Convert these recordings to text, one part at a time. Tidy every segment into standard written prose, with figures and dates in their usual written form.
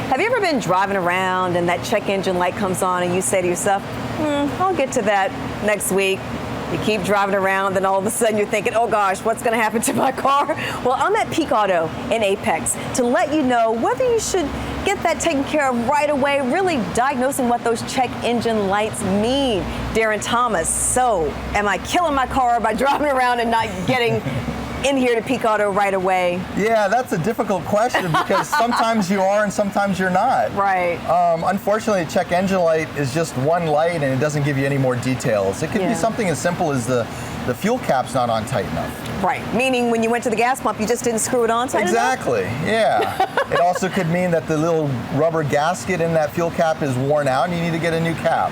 Have you ever been driving around and that check engine light comes on and you say to yourself, I'll get to that next week. You keep driving around, then all of a sudden you're thinking, oh gosh, what's going to happen to my car? Well, I'm at Peak Auto in Apex to let you know whether you should get that taken care of right away, really diagnosing what those check engine lights mean. Darren Thomas, so am I killing my car by driving around and not getting in here to Peak Auto right away? Yeah, that's a difficult question because sometimes you are and sometimes you're not. Right. Unfortunately, check engine light is just one light and it doesn't give you any more details. It could be something as simple as the fuel cap's not on tight enough. Right, meaning when you went to the gas pump, you just didn't screw it on tight enough? Exactly, yeah. It also could mean that the little rubber gasket in that fuel cap is worn out and you need to get a new cap.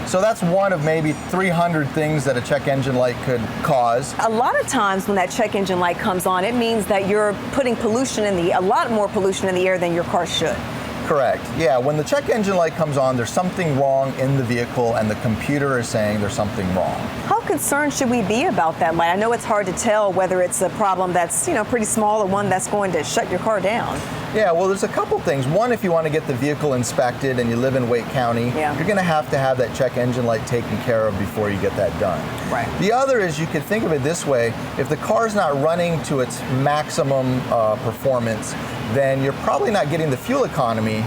So that's one of maybe 300 things that a check engine light could cause. A lot of times when that check engine light comes on, it means that you're putting pollution in a lot more pollution in the air than your car should. Correct. Yeah, when the check engine light comes on, there's something wrong in the vehicle and the computer is saying there's something wrong. How concerned should we be about that light? I know it's hard to tell whether it's a problem that's, pretty small or one that's going to shut your car down. Yeah, well, there's a couple things. One, if you want to get the vehicle inspected and you live in Wake County, you're going to have that check engine light taken care of before you get that done. Right. The other is you could think of it this way. If the car's not running to its maximum performance, then you're probably not getting the fuel economy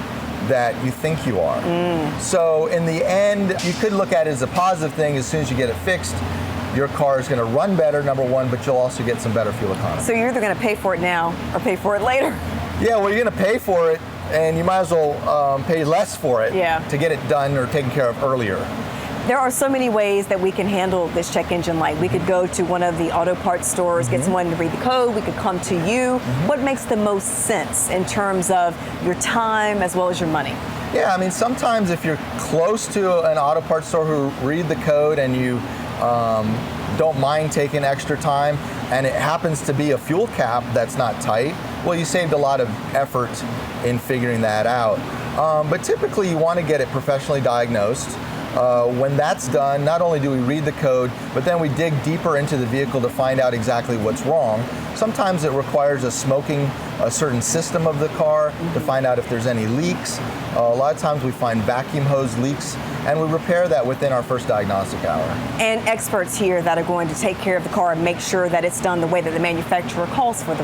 that you think you are. So in the end, you could look at it as a positive thing. As soon as you get it fixed, your car is going to run better, number one, but you'll also get some better fuel economy. So you're either going to pay for it now or pay for it later. Yeah, well, you're going to pay for it, and you might as well pay less for it to get it done or taken care of earlier. There are so many ways that we can handle this check engine light. We could go to one of the auto parts stores, get someone to read the code. We could come to you. What makes the most sense in terms of your time as well as your money? Yeah, I mean, sometimes if you're close to an auto parts store who read the code and you don't mind taking extra time, and it happens to be a fuel cap that's not tight, well, you saved a lot of effort in figuring that out. But typically you want to get it professionally diagnosed. When that's done, not only do we read the code, but then we dig deeper into the vehicle to find out exactly what's wrong. Sometimes it requires us smoking a certain system of the car to find out if there's any leaks. A lot of times we find vacuum hose leaks, and we repair that within our first diagnostic hour. And experts here that are going to take care of the car and make sure that it's done the way that the manufacturer calls for it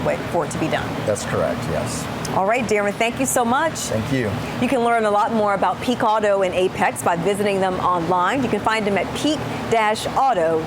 to be done. That's correct, yes. All right, Darren, thank you so much. Thank you. You can learn a lot more about Peak Auto in Apex by visiting them online. You can find them at peak-auto.com.